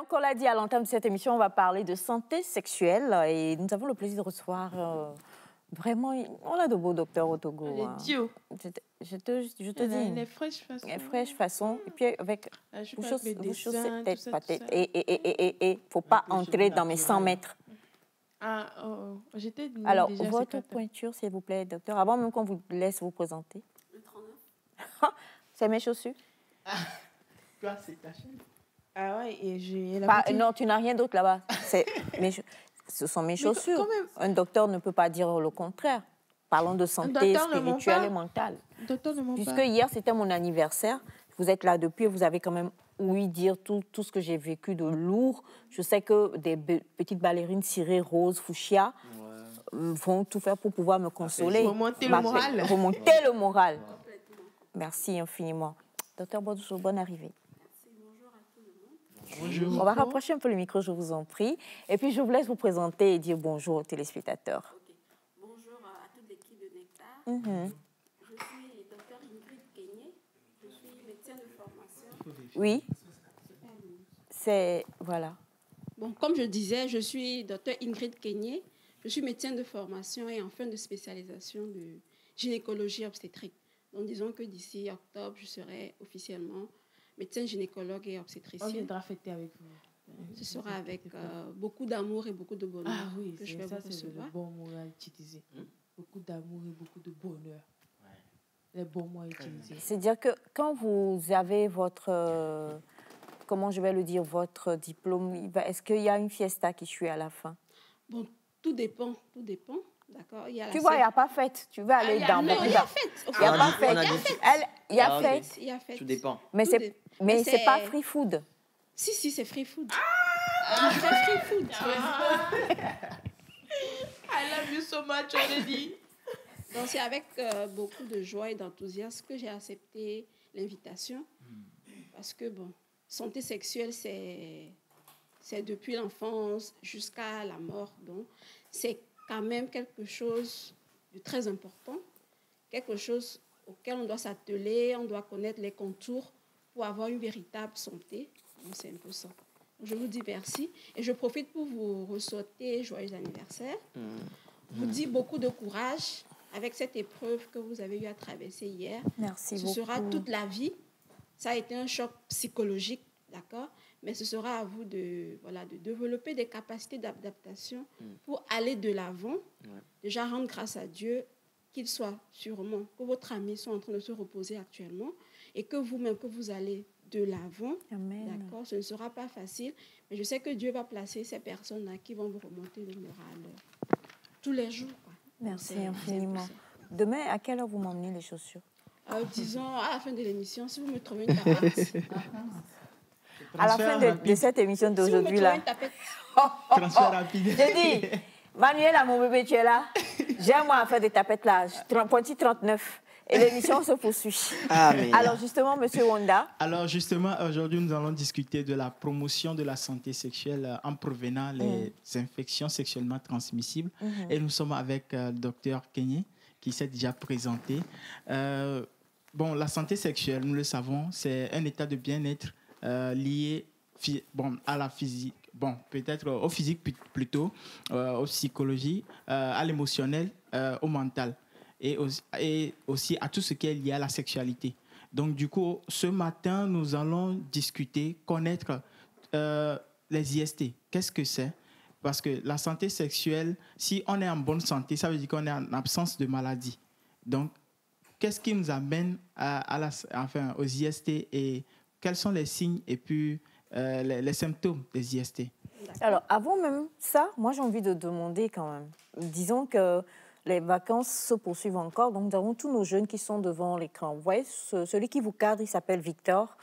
qu'on l'a dit à l'entame de cette émission, on va parler de santé sexuelle et nous avons le plaisir de recevoir vraiment, on a de beaux docteurs au Togo. Je te dis. Une fraîche façon. Une fraîche façon. Et puis avec vous chaussez tête, pas tête. Et faut pas entrer dans mes 100 mètres. J'étais alors, déjà votre pointure, s'il vous plaît, docteur, avant même qu'on vous laisse vous présenter. Le 39. C'est mes chaussures. Toi, c'est ta chaîne. Ah ouais, et j'ai non, tu n'as rien d'autre là-bas. Ce sont mes chaussures. Un docteur ne peut pas dire le contraire. Parlons de santé spirituelle et mentale. Puisque hier, c'était mon anniversaire. Vous êtes là depuis et vous avez quand même ouï dire tout ce que j'ai vécu de lourd. Je sais que des petites ballerines cirées, roses, fuchsia vont tout faire pour pouvoir me consoler. Remonter le moral. Remonter le moral. Merci infiniment. Docteur Bodoucho, bonne arrivée. Bonjour. On va rapprocher un peu le micro, je vous en prie. Et puis, je vous laisse vous présenter et dire bonjour aux téléspectateurs. Okay. Bonjour à toute l'équipe de Nectar. Je suis docteur Ingrid Kenyé. Je suis médecin de formation. Oui. C'est... Voilà. Bon, comme je disais, je suis docteur Ingrid Kenyé. Je suis médecin de formation et en fin de spécialisation de gynécologie obstétrique. Donc, disons que d'ici octobre, je serai officiellement médecin gynécologue et obstétricienne. On viendra fêter avec vous. Ce sera avec beaucoup d'amour et beaucoup de bonheur. Ah oui, que je vais ça vous c'est recevoir. le bon mot à utiliser. Beaucoup d'amour et beaucoup de bonheur. Les bons mots à utiliser. C'est-à-dire que quand vous avez votre... comment je vais le dire, votre diplôme, est-ce qu'il y a une fiesta qui suit à la fin? Bon, tout dépend, d'accord. Tu vois, il n'y a pas fête. Tu veux aller dans beaucoup Il y a fête. Il n'y a pas fête. Il y a fête. Il y a fête. Tout dépend. Mais c'est pas free food. Si, c'est free food. C'est free food. I love you so much, already. Donc, c'est avec beaucoup de joie et d'enthousiasme que j'ai accepté l'invitation. Parce que, bon, santé sexuelle, c'est depuis l'enfance jusqu'à la mort. Donc, c'est quand même quelque chose de très important, quelque chose auquel on doit s'atteler, on doit connaître les contours pour avoir une véritable santé. Donc, c'est un peu ça. Je vous dis merci et je profite pour vous souhaiter joyeux anniversaire. Vous dis beaucoup de courage avec cette épreuve que vous avez eu à traverser hier. Merci beaucoup. Ce sera toute la vie. Ça a été un choc psychologique, d'accord? Mais ce sera à vous de développer des capacités d'adaptation pour aller de l'avant. Déjà, rendre grâce à Dieu qu'il soit sûrement, que votre ami soit en train de se reposer actuellement et que vous-même, que vous allez de l'avant. D'accord? Ce ne sera pas facile, mais je sais que Dieu va placer ces personnes-là qui vont vous remonter le moral tous les jours. Quoi. Merci infiniment. Demain, à quelle heure vous m'emmenez les chaussures? Disons, à la fin de l'émission, si vous me trouvez une tapette. À la fin de cette émission d'aujourd'hui, si là. Transfert rapide. J'ai dit, Manuela, mon bébé, tu es là. J'aime à faire des tapettes là. Pointi 39. Et l'émission se poursuit. Alors justement, Monsieur Wanda. Alors justement, aujourd'hui, nous allons discuter de la promotion de la santé sexuelle en prévenant les infections sexuellement transmissibles. Et nous sommes avec le docteur Kenyé, qui s'est déjà présenté. Bon, la santé sexuelle, nous le savons, c'est un état de bien-être lié à la physique, peut-être au physique plutôt, au psychologie, à l'émotionnel, au mental. Et aussi à tout ce qui est lié à la sexualité. Donc, du coup, ce matin, nous allons discuter, connaître les IST. Qu'est-ce que c'est? Parce que la santé sexuelle, si on est en bonne santé, ça veut dire qu'on est en absence de maladie. Donc, qu'est-ce qui nous amène aux IST et quels sont les signes et puis les symptômes des IST? Alors, avant même ça, moi, j'ai envie de demander quand même. Disons que les vacances se poursuivent encore, donc nous avons tous nos jeunes qui sont devant l'écran. Vous voyez, celui qui vous cadre, il s'appelle Victor.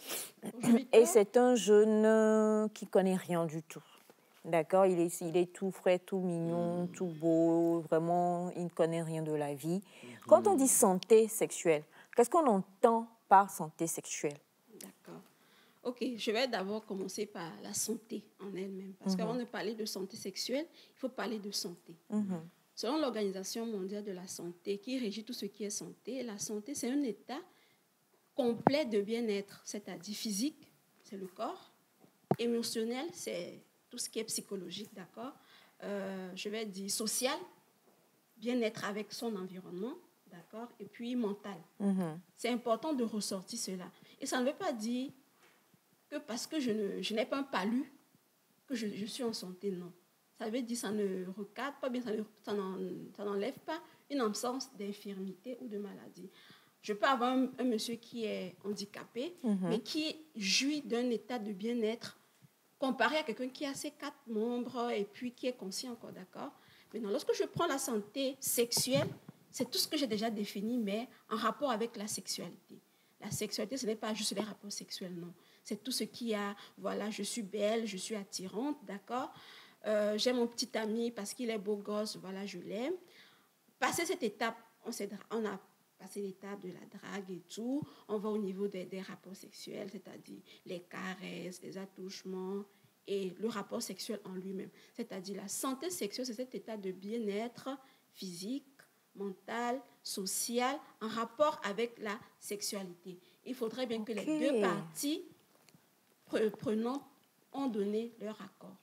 Et c'est un jeune qui ne connaît rien du tout. D'accord, il est tout frais, tout mignon, tout beau. Vraiment, il ne connaît rien de la vie. Quand on dit santé sexuelle, qu'est-ce qu'on entend par santé sexuelle? D'accord. Ok, je vais d'abord commencer par la santé en elle-même. Parce qu'avant de parler de santé sexuelle, il faut parler de santé. Selon l'Organisation mondiale de la santé, qui régit tout ce qui est santé, la santé, c'est un état complet de bien-être, c'est-à-dire physique, c'est le corps, Émotionnel, c'est tout ce qui est psychologique, d'accord? Je vais dire social, bien-être avec son environnement, d'accord? Et puis mental. C'est important de ressortir cela. Et ça ne veut pas dire que parce que je n'ai pas un palu, que je suis en santé, non. Ça veut dire que ça ne recadre pas bien, ça n'enlève pas une absence d'infirmité ou de maladie. Je peux avoir un monsieur qui est handicapé, mais qui jouit d'un état de bien-être comparé à quelqu'un qui a ses 4 membres et puis qui est conscient encore, d'accord? Maintenant, lorsque je prends la santé sexuelle, c'est tout ce que j'ai déjà défini, mais en rapport avec la sexualité. La sexualité, ce n'est pas juste les rapports sexuels, non. C'est tout ce qui a, voilà, je suis belle, je suis attirante, d'accord? J'ai mon petit ami parce qu'il est beau gosse, voilà, je l'aime. Passer cette étape, on a passé l'étape de la drague et tout, on va au niveau des rapports sexuels, c'est-à-dire les caresses, les attouchements et le rapport sexuel en lui-même. C'est-à-dire la santé sexuelle, c'est cet état de bien-être physique, mental, social, en rapport avec la sexualité. Il faudrait bien que les deux parties prenantes ont donné leur accord.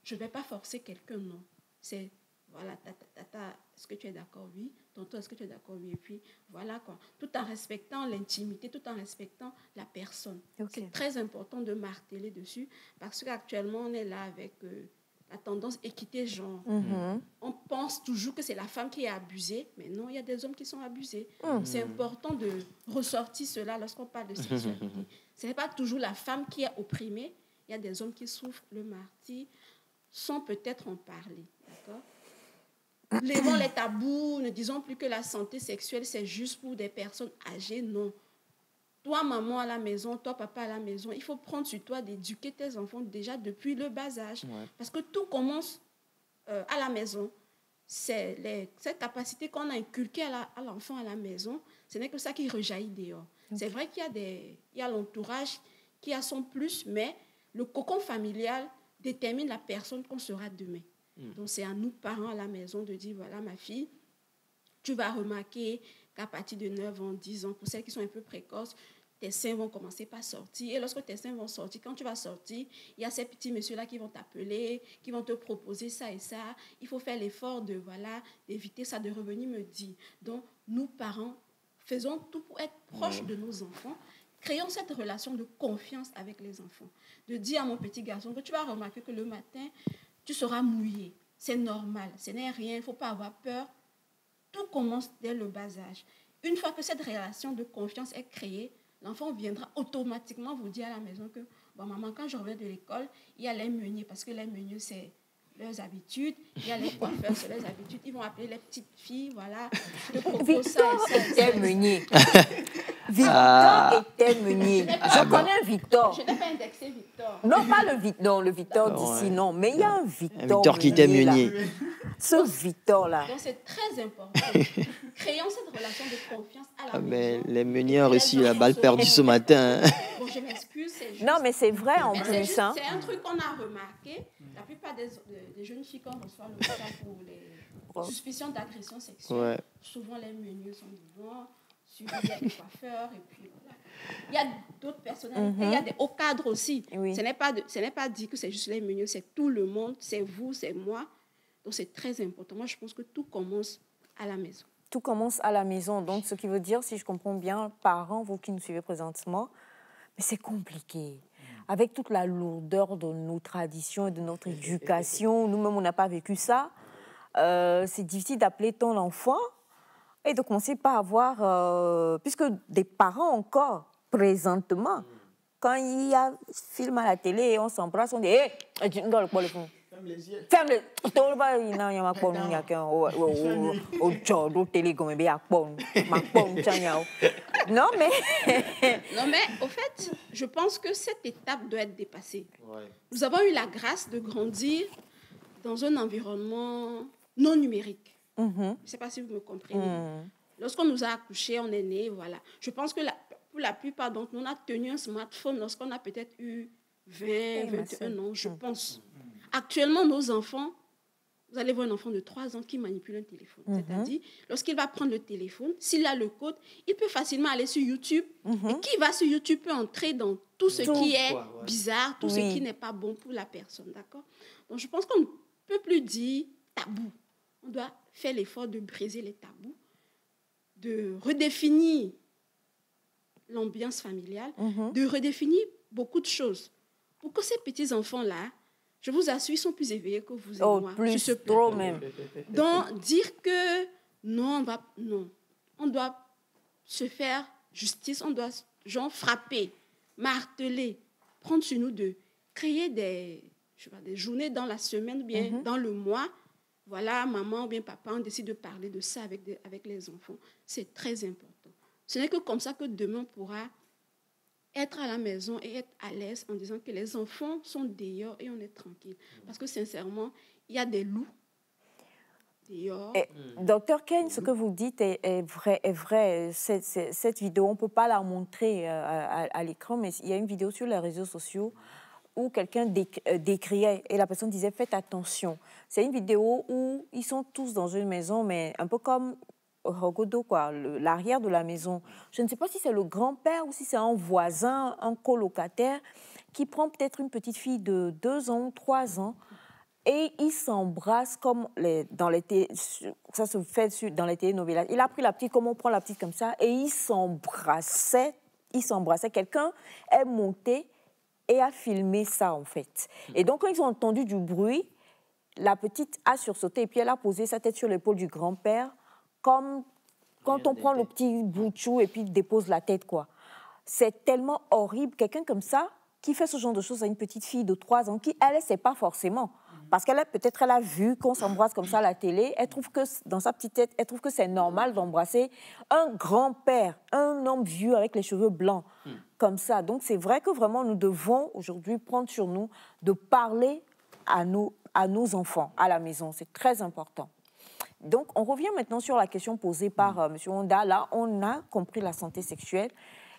Je ne vais pas forcer quelqu'un, non. C'est, voilà, tata, est-ce que tu es d'accord? Oui. Tonton, est-ce que tu es d'accord? Oui. Et puis, voilà quoi. Tout en respectant l'intimité, tout en respectant la personne. C'est très important de marteler dessus parce qu'actuellement, on est là avec la tendance équité genre. On pense toujours que c'est la femme qui est abusée, mais non, il y a des hommes qui sont abusés. C'est important de ressortir cela lorsqu'on parle de sexualité. Ce n'est pas toujours la femme qui est opprimée. Il y a des hommes qui souffrent le martyre sans peut-être en parler, d'accord? Levons les tabous, ne disons plus que la santé sexuelle, c'est juste pour des personnes âgées, non. Toi, maman à la maison, toi, papa à la maison, il faut prendre sur toi d'éduquer tes enfants déjà depuis le bas âge. Parce que tout commence à la maison. C'est cette capacité qu'on a inculquée à l'enfant à la maison, ce n'est que ça qui rejaillit dehors. C'est vrai qu'il y a l'entourage qui a son plus, mais le cocon familial détermine la personne qu'on sera demain. Donc, c'est à nous, parents, à la maison, de dire, voilà, ma fille, tu vas remarquer qu'à partir de 9 ans, 10 ans, pour celles qui sont un peu précoces, tes seins vont commencer par sortir. Et lorsque tes seins vont sortir, quand tu vas sortir, il y a ces petits messieurs-là qui vont t'appeler, qui vont te proposer ça et ça. Il faut faire l'effort d'éviter ça, de revenir me dire. Donc, nous, parents, faisons tout pour être proches de nos enfants. Créons cette relation de confiance avec les enfants. De dire à mon petit garçon que tu vas remarquer que le matin, tu seras mouillé. C'est normal, ce n'est rien, il ne faut pas avoir peur. Tout commence dès le bas âge. Une fois que cette relation de confiance est créée, l'enfant viendra automatiquement vous dire à la maison que, bon, maman, quand je reviens de l'école, il y a les meuniers, parce que les meuniers, c'est leurs habitudes. Il y a les coiffeurs, c'est leurs habitudes. Ils vont appeler les petites filles, voilà. Victor était meunier. Victor était meunier. Je connais un Victor. Je n'ai pas indexé Victor. Non, pas le Victor d'ici, non. Mais il y a un Victor. Un Victor qui était meunier. Ce Victor-là. Donc, c'est très important. Créons cette relation de confiance à la maison. Les meuniers ont reçu la balle perdue ce matin. Bon, je m'excuse. Non, mais c'est vrai en plus. C'est un truc qu'on a remarqué. La plupart des jeunes filles, quand on reçoit le cas pour les suspicions d'agression sexuelle, souvent les meuniers sont devant, suivis des coiffeurs, et puis voilà. Il y a d'autres personnalités, il y a des hauts cadres aussi. Oui. Ce n'est pas dit que c'est juste les meuniers, c'est tout le monde, c'est vous, c'est moi. Donc, c'est très important. Moi, je pense que tout commence à la maison. Tout commence à la maison. Donc, ce qui veut dire, si je comprends bien, parents, vous qui nous suivez présentement, mais c'est compliqué. Avec toute la lourdeur de nos traditions et de notre éducation, nous-mêmes, on n'a pas vécu ça. C'est difficile d'appeler ton enfant et de commencer par avoir... puisque des parents encore, présentement, quand il y a film à la télé et on s'embrasse, on dit « Hé, tu dois le fond. » Ferme les yeux. Ferme les yeux. Non, mais au fait, je pense que cette étape doit être dépassée. Ouais. Nous avons eu la grâce de grandir dans un environnement non numérique. Je ne sais pas si vous me comprenez. Lorsqu'on nous a accouchés, on est nés, voilà. Je pense que pour la plupart d'entre nous, on a tenu un smartphone lorsqu'on a peut-être eu 20, 21 ans, je pense. Actuellement, nos enfants Vous allez voir un enfant de 3 ans qui manipule un téléphone. C'est-à-dire, lorsqu'il va prendre le téléphone, s'il a le code, il peut facilement aller sur YouTube. Et qui va sur YouTube peut entrer dans tout ce qui est bizarre, tout ce qui n'est pas bon pour la personne. D'accord? Donc, je pense qu'on ne peut plus dire tabou. On doit faire l'effort de briser les tabous, de redéfinir l'ambiance familiale, de redéfinir beaucoup de choses. Pour que ces petits enfants-là, je vous assure, ils sont plus éveillés que vous et moi. Plus trop même. Donc, dire que non, on doit se faire justice, on doit frapper, marteler, prendre sur nous de créer des journées dans la semaine ou bien dans le mois. Voilà, maman ou bien papa, on décide de parler de ça avec les enfants. C'est très important. Ce n'est que comme ça que demain on pourra être à la maison et être à l'aise en disant que les enfants sont dehors et on est tranquille. Parce que sincèrement, il y a des loups dehors. Docteur Ken, ce que vous dites est vrai. Cette vidéo, on ne peut pas la montrer à l'écran, mais il y a une vidéo sur les réseaux sociaux où quelqu'un décriait et la personne disait « faites attention ». C'est une vidéo où ils sont tous dans une maison, mais un peu comme Rogodo, l'arrière de la maison. Je ne sais pas si c'est le grand-père ou si c'est un voisin, un colocataire qui prend peut-être une petite fille de 2 ans ou 3 ans et ils s'embrassent comme ça se fait dans les télénovelas. Il a pris la petite comme on prend la petite comme ça et ils s'embrassaient. Quelqu'un est monté et a filmé ça en fait. Et donc quand ils ont entendu du bruit, la petite a sursauté et puis elle a posé sa tête sur l'épaule du grand-père comme quand on prend le petit bout de chou et puis dépose la tête, quoi. C'est tellement horrible. Quelqu'un comme ça, qui fait ce genre de choses à une petite fille de 3 ans, qui, elle ne sait pas forcément. Parce qu'elle peut-être elle a vu qu'on s'embrasse comme ça à la télé. Elle trouve que, dans sa petite tête, elle trouve que c'est normal d'embrasser un grand-père, un homme vieux avec les cheveux blancs, comme ça. Donc, c'est vrai que vraiment, nous devons aujourd'hui prendre sur nous de parler à nos enfants à la maison. C'est très important. Donc, on revient maintenant sur la question posée par M. Honda. Là, on a compris la santé sexuelle.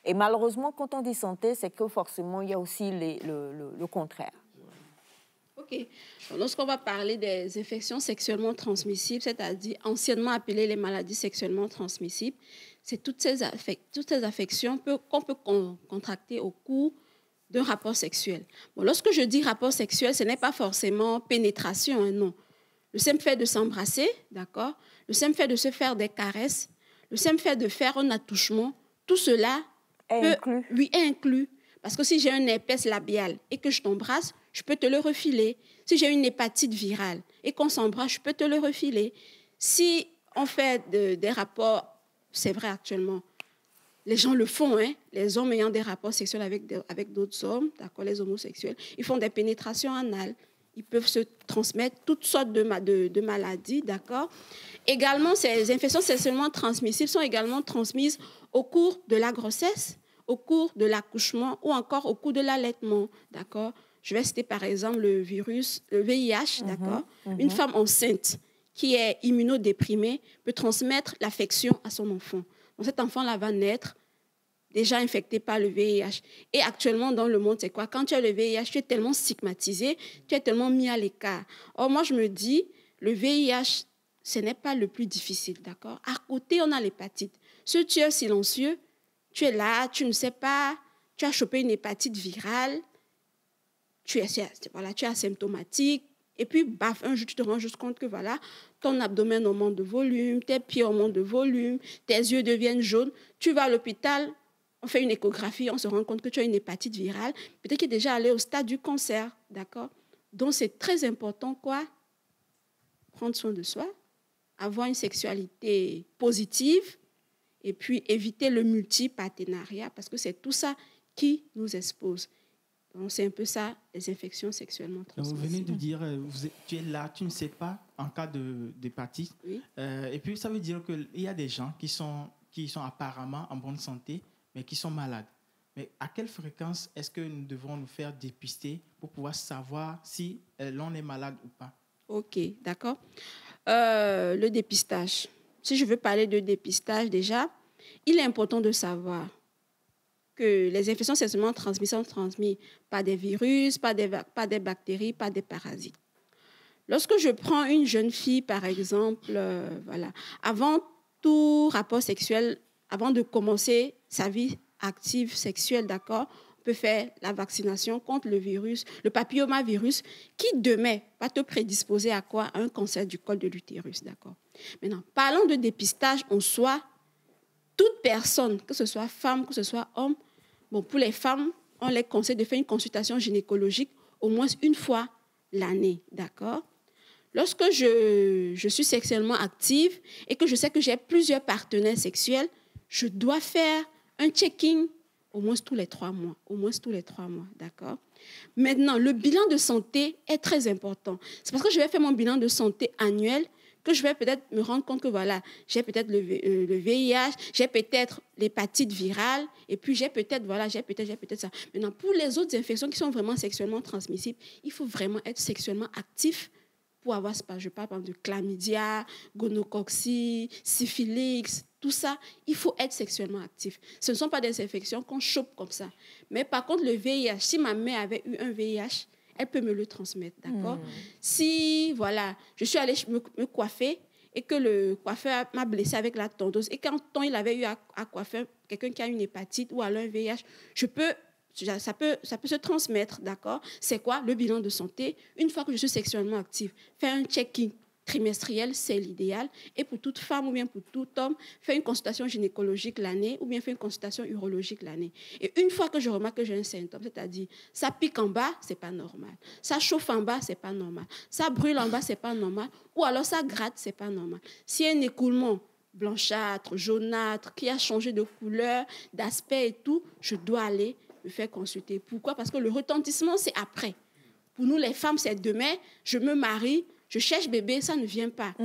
Et malheureusement, quand on dit santé, c'est que forcément, il y a aussi le contraire. OK. Lorsqu'on va parler des infections sexuellement transmissibles, c'est-à-dire anciennement appelées les maladies sexuellement transmissibles, c'est toutes ces affections qu'on peut contracter au cours d'un rapport sexuel. Bon, lorsque je dis rapport sexuel, ce n'est pas forcément pénétration, hein, non. Le simple fait de s'embrasser, d'accord? Le simple fait de se faire des caresses, le simple fait de faire un attouchement, tout cela est inclus. Parce que si j'ai un herpès labial et que je t'embrasse, je peux te le refiler. Si j'ai une hépatite virale et qu'on s'embrasse, je peux te le refiler. Si on fait des rapports, c'est vrai actuellement, les gens le font, hein? Les hommes ayant des rapports sexuels avec d'autres hommes, d'accord, les homosexuels, ils font des pénétrations anales. Ils peuvent se transmettre toutes sortes de maladies, d'accord? Également, ces infections sexuellement transmissibles sont également transmises au cours de la grossesse, au cours de l'accouchement ou encore au cours de l'allaitement, d'accord? Je vais citer par exemple le VIH, d'accord? Une femme enceinte qui est immunodéprimée peut transmettre l'affection à son enfant. Donc cet enfant-là va naître déjà infecté par le VIH. Et actuellement, dans le monde, c'est quoi? Quand tu as le VIH, tu es tellement stigmatisé, tu es tellement mis à l'écart. Or, moi, je me dis, le VIH, ce n'est pas le plus difficile, d'accord? À côté, on a l'hépatite. Ce tueur silencieux, tu es là, tu ne sais pas, tu as chopé une hépatite virale, tu es asymptomatique, et puis, baf, un jour, tu te rends juste compte que, voilà, ton abdomen augmente de volume, tes pieds augmentent de volume, tes yeux deviennent jaunes, tu vas à l'hôpital, on fait une échographie, on se rend compte que tu as une hépatite virale, peut-être qu'il est déjà allé au stade du cancer, d'accord? Donc, c'est très important, quoi? Prendre soin de soi, avoir une sexualité positive, et puis éviter le multipartenariat, parce que c'est tout ça qui nous expose. Donc, c'est un peu ça, les infections sexuellement transmissibles. Vous venez de dire, tu es là, tu ne sais pas en cas d'hépatite. Oui. Et puis, ça veut dire qu'il y a des gens qui sont apparemment en bonne santé, mais qui sont malades. Mais à quelle fréquence est-ce que nous devons nous faire dépister pour pouvoir savoir si l'on est malade ou pas? OK, d'accord. Le dépistage. Si je veux parler de dépistage, déjà, il est important de savoir que les infections sexuellement transmises sont transmises par des virus, par des bactéries, par des parasites. Lorsque je prends une jeune fille, par exemple, voilà, avant tout rapport sexuel, avant de commencer sa vie active sexuelle, d'accord, on peut faire la vaccination contre le virus, le papillomavirus, qui demain va te prédisposer à quoi? À un cancer du col de l'utérus, d'accord. Maintenant, parlons de dépistage en soi. Toute personne, que ce soit femme, que ce soit homme, bon, pour les femmes, on les conseille de faire une consultation gynécologique au moins une fois l'année, d'accord? Lorsque je suis sexuellement active et que je sais que j'ai plusieurs partenaires sexuels, je dois faire un check-in au moins tous les 3 mois. Au moins tous les 3 mois, d'accord? Maintenant, le bilan de santé est très important. C'est parce que je vais faire mon bilan de santé annuel que je vais peut-être me rendre compte que voilà, j'ai peut-être le VIH, j'ai peut-être l'hépatite virale, et puis j'ai peut-être ça. Maintenant, pour les autres infections qui sont vraiment sexuellement transmissibles, il faut vraiment être sexuellement actif pour avoir, je parle par exemple de chlamydia, gonococcie, syphilis, tout ça, il faut être sexuellement actif. Ce ne sont pas des infections qu'on chope comme ça. Mais par contre, le VIH, si ma mère avait eu un VIH, elle peut me le transmettre, d'accord? Si, voilà, je suis allée me coiffer et que le coiffeur m'a blessée avec la tondose et qu'en temps, il avait eu à coiffer quelqu'un qui a une hépatite ou alors un VIH, ça peut se transmettre, d'accord? C'est quoi? Le bilan de santé. Une fois que je suis sexuellement active, faire un check-in trimestriel, c'est l'idéal. Et pour toute femme ou bien pour tout homme, faire une consultation gynécologique l'année ou bien faire une consultation urologique l'année. Et une fois que je remarque que j'ai un symptôme, c'est-à-dire ça pique en bas, c'est pas normal. Ça chauffe en bas, c'est pas normal. Ça brûle en bas, c'est pas normal. Ou alors ça gratte, c'est pas normal. S'il y a un écoulement blanchâtre, jaunâtre, qui a changé de couleur, d'aspect et tout, je dois aller me faire consulter. Pourquoi? Parce que le retentissement, c'est après. Pour nous, les femmes, c'est demain, je me marie, je cherche bébé, ça ne vient pas.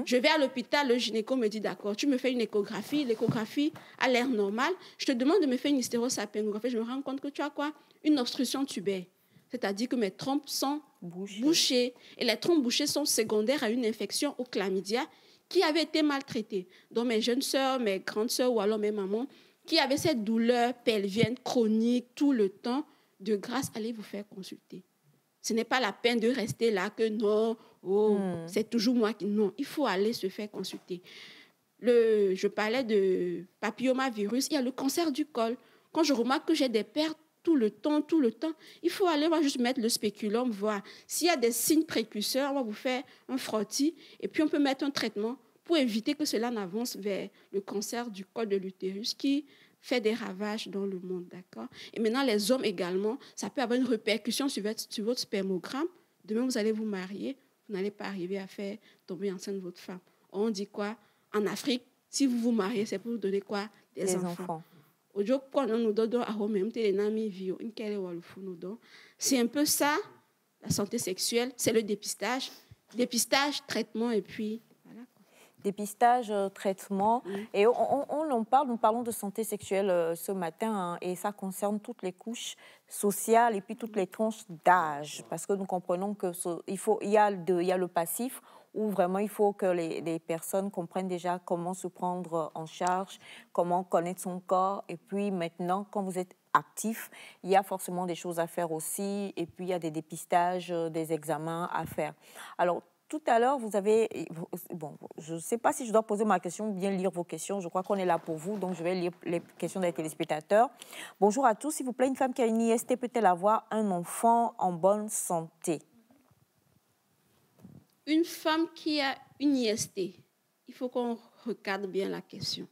Je vais à l'hôpital, le gynéco me dit, d'accord, tu me fais une échographie, l'échographie a l'air normale. Je te demande de me faire une hystérosalpingographie, je me rends compte que tu as quoi? Une obstruction tubaire. C'est-à-dire que mes trompes sont bouchées. Et les trompes bouchées sont secondaires à une infection au chlamydia qui avait été maltraitée. Donc mes jeunes sœurs, mes grandes sœurs ou alors mes mamans, qui avaient cette douleur pelvienne chronique tout le temps, de grâce, allez vous faire consulter. Ce n'est pas la peine de rester là que non, c'est toujours moi qui... Non, il faut aller se faire consulter. Je parlais de papillomavirus, il y a le cancer du col. Quand je remarque que j'ai des pertes tout le temps, il faut aller juste mettre le spéculum, voir. S'il y a des signes précurseurs, on va vous faire un frottis et puis on peut mettre un traitement pour éviter que cela n'avance vers le cancer du col de l'utérus qui fait des ravages dans le monde, d'accord? Et maintenant, les hommes également, ça peut avoir une répercussion sur votre spermogramme. Demain, vous allez vous marier, vous n'allez pas arriver à faire tomber enceinte votre femme. On dit quoi? En Afrique, si vous vous mariez, c'est pour vous donner quoi? Des enfants. C'est un peu ça, la santé sexuelle, c'est le dépistage. Dépistage, traitement et puis... Dépistage, traitement. Et on en parle, nous parlons de santé sexuelle ce matin, hein, et ça concerne toutes les couches sociales et puis toutes les tranches d'âge, parce que nous comprenons que il y a le passif, où vraiment il faut que les personnes comprennent déjà comment se prendre en charge, comment connaître son corps, et puis maintenant, quand vous êtes actif, il y a forcément des choses à faire aussi, et puis il y a des dépistages, des examens à faire. Alors, tout à l'heure, vous avez... Bon, je ne sais pas si je dois poser ma question ou bien lire vos questions. Je crois qu'on est là pour vous, donc je vais lire les questions des téléspectateurs. Bonjour à tous. S'il vous plaît, une femme qui a une IST peut-elle avoir un enfant en bonne santé? Une femme qui a une IST, il faut qu'on regarde bien la question.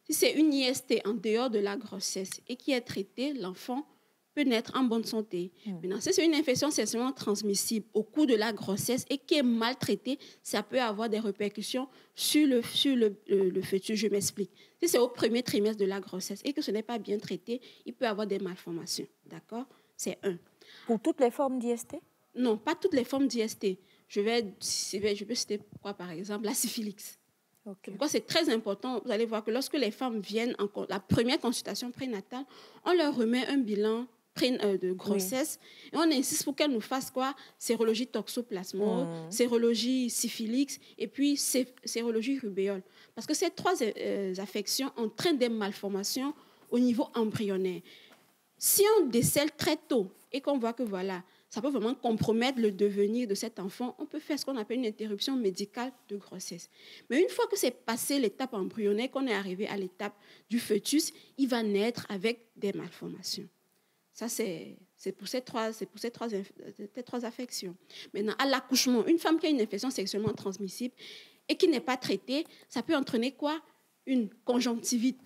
Si c'est une IST en dehors de la grossesse et qui est traitée, l'enfant peut naître en bonne santé. Maintenant, si c'est une infection sexuellement transmissible au cours de la grossesse et qui est maltraitée, ça peut avoir des répercussions sur le fœtus. Je m'explique. Si c'est au premier trimestre de la grossesse et que ce n'est pas bien traité, il peut avoir des malformations. D'accord? C'est un. Pour toutes les formes d'IST? Non, pas toutes les formes d'IST. Je peux citer quoi, par exemple, la syphilis. Okay. Pourquoi c'est très important? Vous allez voir que lorsque les femmes viennent en la première consultation prénatale, on leur remet un bilan de grossesse et on insiste pour qu'elles nous fassent quoi? Sérologie toxoplasmose, sérologie syphilis et puis sérologie rubéole. Parce que ces 3 affections entraînent des malformations au niveau embryonnaire. Si on décèle très tôt et qu'on voit que voilà, ça peut vraiment compromettre le devenir de cet enfant. On peut faire ce qu'on appelle une interruption médicale de grossesse. Mais une fois que c'est passé l'étape embryonnaire, qu'on est arrivé à l'étape du fœtus, il va naître avec des malformations. Ça, c'est pour ces trois affections. Maintenant, à l'accouchement, une femme qui a une infection sexuellement transmissible et qui n'est pas traitée, ça peut entraîner quoi? Une conjonctivite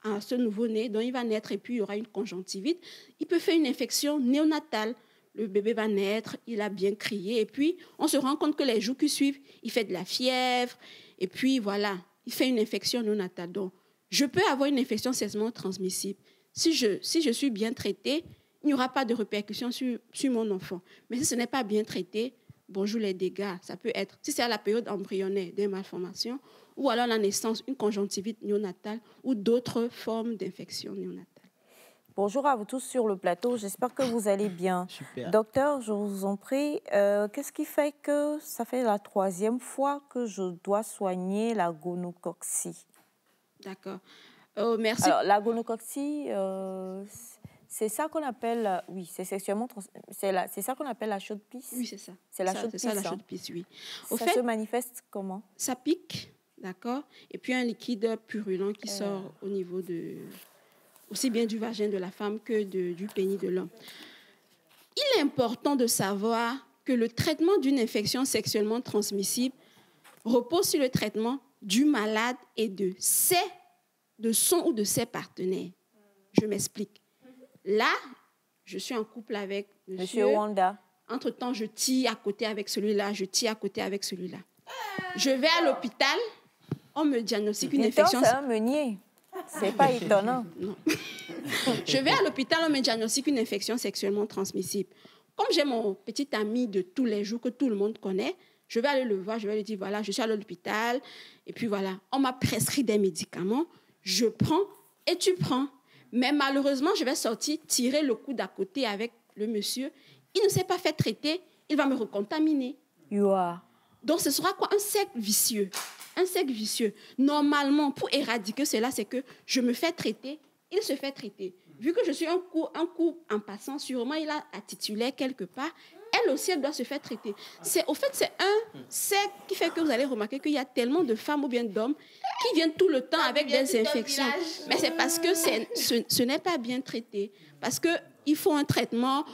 à ce nouveau-né, dont il va naître et puis il y aura une conjonctivite. Il peut faire une infection néonatale. Le bébé va naître, il a bien crié, et puis on se rend compte que les jours qui suivent, il fait de la fièvre, et puis voilà, il fait une infection néonatale. Donc, je peux avoir une infection sexuellement transmissible. Si je suis bien traitée, il n'y aura pas de répercussions sur mon enfant. Mais si ce n'est pas bien traité, bonjour les dégâts. Ça peut être, si c'est à la période embryonnaire, des malformations, ou alors la naissance, une conjonctivite néonatale, ou d'autres formes d'infection néonatale. Bonjour à vous tous sur le plateau, j'espère que vous allez bien. Super. Docteur, je vous en prie, qu'est-ce qui fait que ça fait la 3e fois que je dois soigner la gonococcie? D'accord. Merci. Alors, la gonococcie, c'est ça qu'on appelle, oui, c'est sexuellement c'est ça qu'on appelle la chaude pisse. Oui, c'est ça. C'est la chaude pisse. C'est ça, la chaude pisse, oui. Ça se manifeste comment? Ça pique, d'accord, et puis un liquide purulent qui sort au niveau aussi bien du vagin de la femme que du pénis de l'homme. Il est important de savoir que le traitement d'une infection sexuellement transmissible repose sur le traitement du malade et de son ou de ses partenaires. Je m'explique. Là, je suis en couple avec monsieur Wanda. Entre-temps, je tire à côté avec celui-là, je tire à côté avec celui-là. Je vais à l'hôpital, on me diagnostique une infection... C'est un meunier. C'est pas étonnant. Non. Je vais à l'hôpital, on me diagnostique une infection sexuellement transmissible. Comme j'ai mon petit ami de tous les jours que tout le monde connaît, je vais aller le voir, je vais lui dire, voilà, je suis à l'hôpital, et puis voilà, on m'a prescrit des médicaments, je prends et tu prends. Mais malheureusement, je vais sortir, tirer le coup d'à côté avec le monsieur. Il ne s'est pas fait traiter, il va me recontaminer. Donc, ce sera quoi? Un cercle vicieux. Un cercle vicieux. Normalement, pour éradiquer cela, c'est que je me fais traiter, il se fait traiter. Vu que je suis un coup en passant, sûrement il a un titulaire quelque part, elle aussi, elle doit se faire traiter. C'est un cercle qui fait que vous allez remarquer qu'il y a tellement de femmes ou bien d'hommes qui viennent tout le temps avec des infections. Mais c'est parce que ce n'est pas bien traité. Parce qu'il faut un traitement.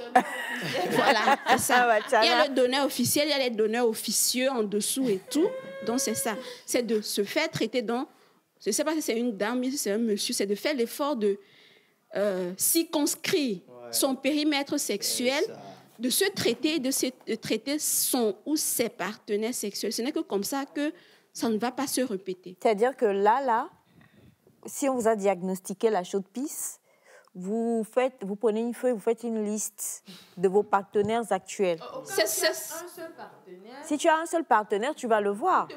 Voilà, c'est ça. Il y a le donneur officiel, il y a les donneurs officieux en dessous et tout. Donc, c'est ça. C'est de se faire traiter. Donc, je ne sais pas si c'est une dame, si c'est un monsieur, c'est de faire l'effort de circonscrire son périmètre sexuel, de se traiter, de traiter son ou ses partenaires sexuels. Ce n'est que comme ça que ça ne va pas se répéter. C'est-à-dire que là, si on vous a diagnostiqué la chaude pisse, vous prenez une feuille, vous faites une liste de vos partenaires actuels. C'est un seul partenaire. Si tu as un seul partenaire, tu vas le voir. Tu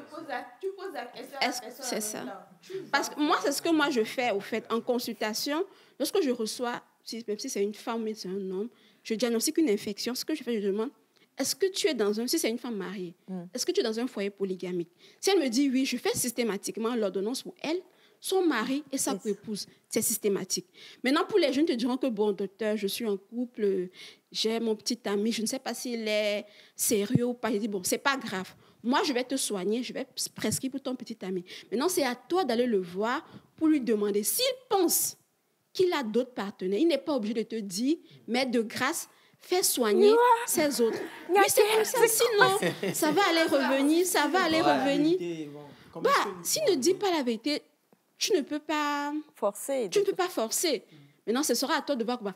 poses la question. Est-ce que c'est ça? Parce que moi, c'est ce que moi je fais, au fait, en consultation. Lorsque je reçois, même si c'est une femme ou c'est un homme, je diagnostique une infection. Ce que je fais, je demande, est-ce que tu es si c'est une femme mariée, est-ce que tu es dans un foyer polygamique? Si elle me dit oui, je fais systématiquement l'ordonnance pour elle, son mari et sa épouse. C'est systématique. Maintenant, pour les jeunes, te diront que, bon, docteur, je suis en couple, j'ai mon petit ami, je ne sais pas s'il est sérieux ou pas. Je dis, bon, c'est pas grave. Moi, je vais te soigner, je vais prescrire pour ton petit ami. Maintenant, c'est à toi d'aller le voir pour lui demander. S'il pense qu'il a d'autres partenaires, il n'est pas obligé de te dire, mais de grâce, fais soigner ses autres. Oui, c'est comme ça. Sinon, ça va aller revenir, ça va aller revenir. S'il ne dit pas la vérité, tu ne peux pas forcer. Tu ne peux pas forcer. Maintenant, ce sera à toi de voir comment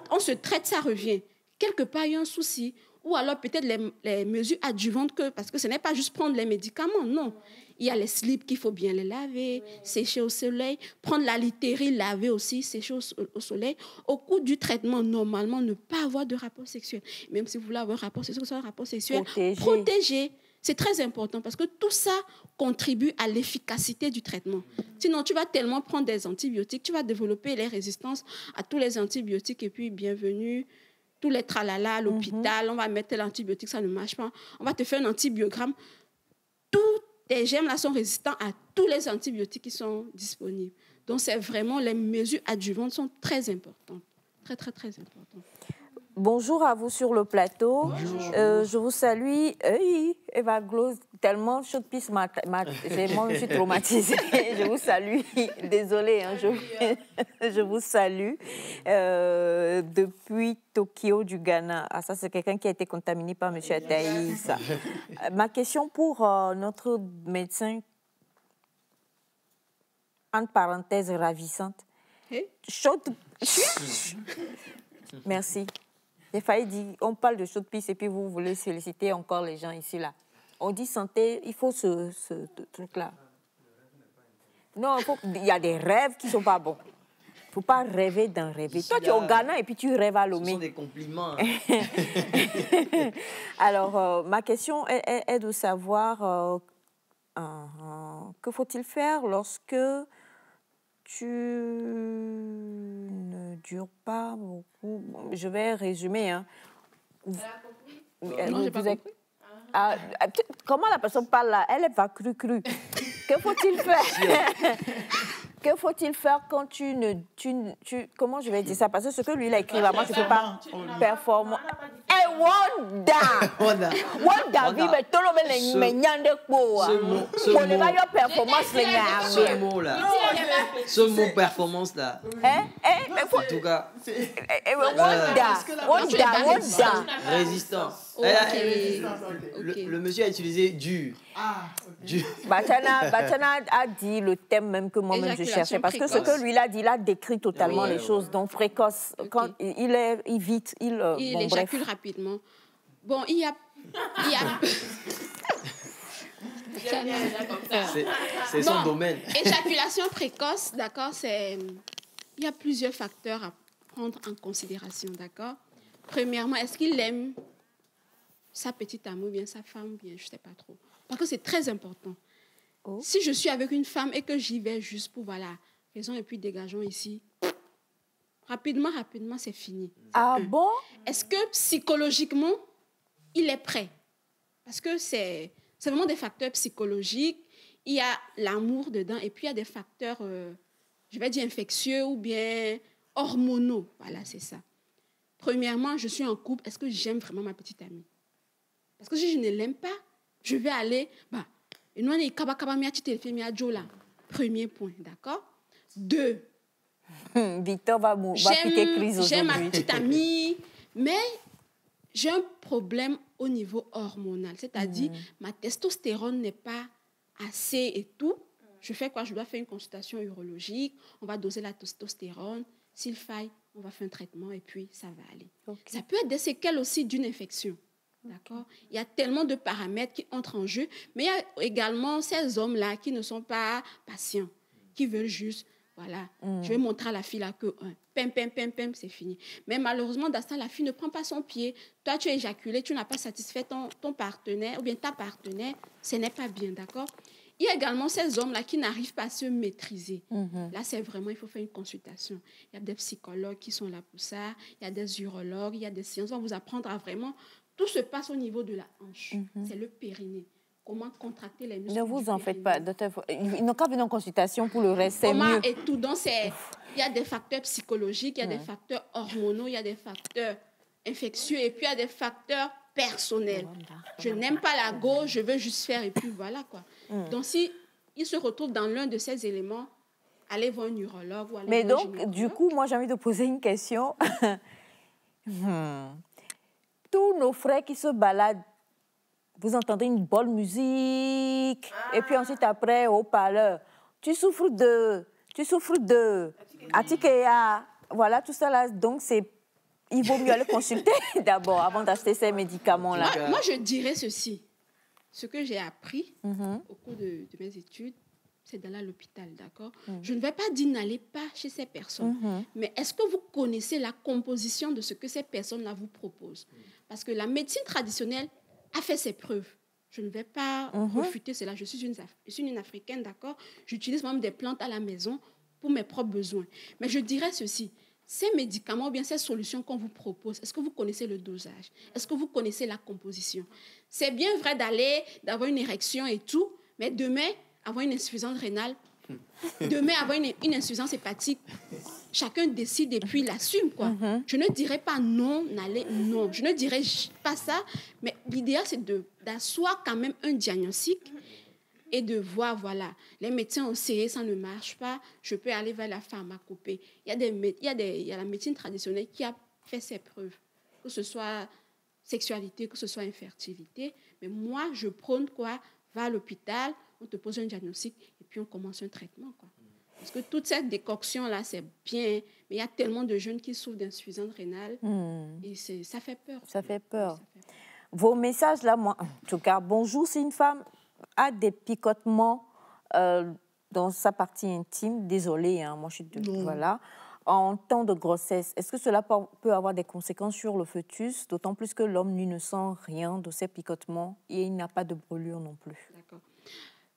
on se traite, ça revient. Quelque part, il y a un souci. Ou alors peut-être les mesures adjuvantes, parce que ce n'est pas juste prendre les médicaments, non. Il y a les slips qu'il faut bien les laver, sécher au soleil, prendre la littérie, laver aussi, sécher au soleil. Au cours du traitement, normalement, ne pas avoir de rapport sexuel. Même si vous voulez avoir un rapport sexuel, protégé. C'est très important parce que tout ça contribue à l'efficacité du traitement. Sinon, tu vas tellement prendre des antibiotiques, tu vas développer les résistances à tous les antibiotiques et puis bienvenue, tous les tralala à l'hôpital, on va mettre l'antibiotique, ça ne marche pas. On va te faire un antibiogramme. Tous tes germes là sont résistants à tous les antibiotiques qui sont disponibles. Donc, c'est vraiment, les mesures adjuvantes sont très importantes. Très, très, très importantes. Bonjour à vous sur le plateau. Je vous salue. Eva Glo, tellement chaud de pisse, moi je suis traumatisée. Je vous salue. Désolée, hein, je vous salue. Depuis Tokyo du Ghana. Ah, ça, c'est quelqu'un qui a été contaminé par M. Ataïs. Ma question pour notre médecin, entre parenthèses, ravissante. Chaude. Merci. J'ai failli dire, on parle de chaude pisse et puis vous voulez solliciter encore les gens ici, là. On dit santé, il faut ce truc-là. Non, il y a des rêves qui ne sont pas bons. Il ne faut pas rêver d'un rêver. Toi, tu es au Ghana et puis tu rêves à Lomé. Ce sont des compliments. Alors, ma question est de savoir que faut-il faire lorsque tu ne dures pas beaucoup. Je vais résumer. Hein. Non, je n'ai pas compris. Comment la personne parle là? Elle va cru. Que faut-il faire? Que faut-il faire quand tu ne... comment je vais dire ça? Parce que ce que lui, il a écrit là, moi, je ne peux pas performer. Eh, Wanda, oui, mais tout le monde est meilleur quoi. Ce mot performance là. En tout cas. Wanda. Résistance. Le monsieur a utilisé dur. Bachana a dit le thème même que moi-même je cherchais. Parce que ce que lui a dit, il a décrit totalement les choses. Donc, précoce. Quand il vite, il éjacule rapidement. Bon, il y a... C'est son domaine. Éjaculation précoce, d'accord, il y a plusieurs facteurs à prendre en considération, d'accord. Premièrement, est-ce qu'il aime sa petite amie ou bien sa femme, bien, je ne sais pas trop. Parce que c'est très important. Si je suis avec une femme et que j'y vais juste pour, voilà, faisons et puis dégageons ici, rapidement, c'est fini. Ah bon? Est-ce que psychologiquement, il est prêt? Parce que c'est vraiment des facteurs psychologiques. Il y a l'amour dedans et puis il y a des facteurs, je vais dire infectieux ou bien hormonaux. Voilà, c'est ça. Premièrement, je suis en couple. Est-ce que j'aime vraiment ma petite amie? Parce que si je ne l'aime pas, je vais aller... Premier point, d'accord? 2. Victor va piquer crise aujourd'hui. J'aime ma petite amie, mais j'ai un problème au niveau hormonal. C'est-à-dire, ma testostérone n'est pas assez et tout. Je fais quoi? Je dois faire une consultation urologique. On va doser la testostérone. S'il faille, on va faire un traitement et puis ça va aller. Okay. Ça peut être des séquelles aussi d'une infection. D'accord? Il y a tellement de paramètres qui entrent en jeu, mais il y a également ces hommes-là qui ne sont pas patients, qui veulent juste, voilà, je vais montrer à la fille là que pem, c'est fini. Mais malheureusement, dans ça, la fille ne prend pas son pied. Toi, tu as éjaculé, tu n'as pas satisfait ton partenaire ou bien ta partenaire, ce n'est pas bien, d'accord? Il y a également ces hommes-là qui n'arrivent pas à se maîtriser. Là, c'est vraiment, il faut faire une consultation. Il y a des psychologues qui sont là pour ça, il y a des urologues, il y a des sciences. On va vous apprendre à vraiment... Tout se passe au niveau de la hanche. C'est le périnée. Comment contracter les muscles. Ne vous en faites pas, docteur. Ils n'ont qu'à venir en consultation pour le reste, c'est mieux. Et tout. Donc, il y a des facteurs psychologiques, il y a des facteurs hormonaux, il y a des facteurs infectieux et puis il y a des facteurs personnels. Je n'aime pas la go, je veux juste faire et puis voilà, quoi. Donc, si il se retrouve dans l'un de ces éléments, allez voir un urologue ou allez Mais voir un donc, gynécologue. du coup, moi, j'ai envie de poser une question. Tous nos frères qui se baladent, vous entendez une bonne musique, et puis ensuite après, haut-parleur, tu souffres de Atikea, voilà, tout ça là. Donc, il vaut mieux aller consulter d'abord avant d'acheter ces médicaments-là. Moi, je dirais ceci. Ce que j'ai appris au cours de mes études, c'est d'aller à l'hôpital, d'accord? Je ne vais pas dire n'allez pas chez ces personnes, mais est-ce que vous connaissez la composition de ce que ces personnes-là vous proposent? Parce que la médecine traditionnelle a fait ses preuves. Je ne vais pas refuter cela. Je suis une Africaine, d'accord? J'utilise même des plantes à la maison pour mes propres besoins. Mais je dirais ceci. Ces médicaments ou bien ces solutions qu'on vous propose, est-ce que vous connaissez le dosage? Est-ce que vous connaissez la composition? C'est bien vrai d'avoir une érection et tout, mais demain, avoir une insuffisance rénale, demain, avoir une insuffisance hépatique, chacun décide et puis l'assume, quoi. Je ne dirais pas non, non. Je ne dirais pas ça, mais l'idéal, c'est d'asseoir quand même un diagnostic et de voir, voilà, les médecins ont essayé, ça ne marche pas, je peux aller vers la pharmacopée. Il y a la médecine traditionnelle qui a fait ses preuves, que ce soit sexualité, que ce soit infertilité. Mais moi, je prône quoi? Va à l'hôpital, on te pose un diagnostic et puis on commence un traitement, quoi. Parce que toute cette décoction-là, c'est bien, mais il y a tellement de jeunes qui souffrent d'insuffisance rénale et ça fait peur. Ça fait peur. Vos messages, là, moi, en tout cas, bonjour, si une femme a des picotements dans sa partie intime, désolée, hein, moi je suis voilà, en temps de grossesse, est-ce que cela peut avoir des conséquences sur le fœtus, d'autant plus que l'homme, lui, ne sent rien de ces picotements et il n'a pas de brûlure non plus? D'accord.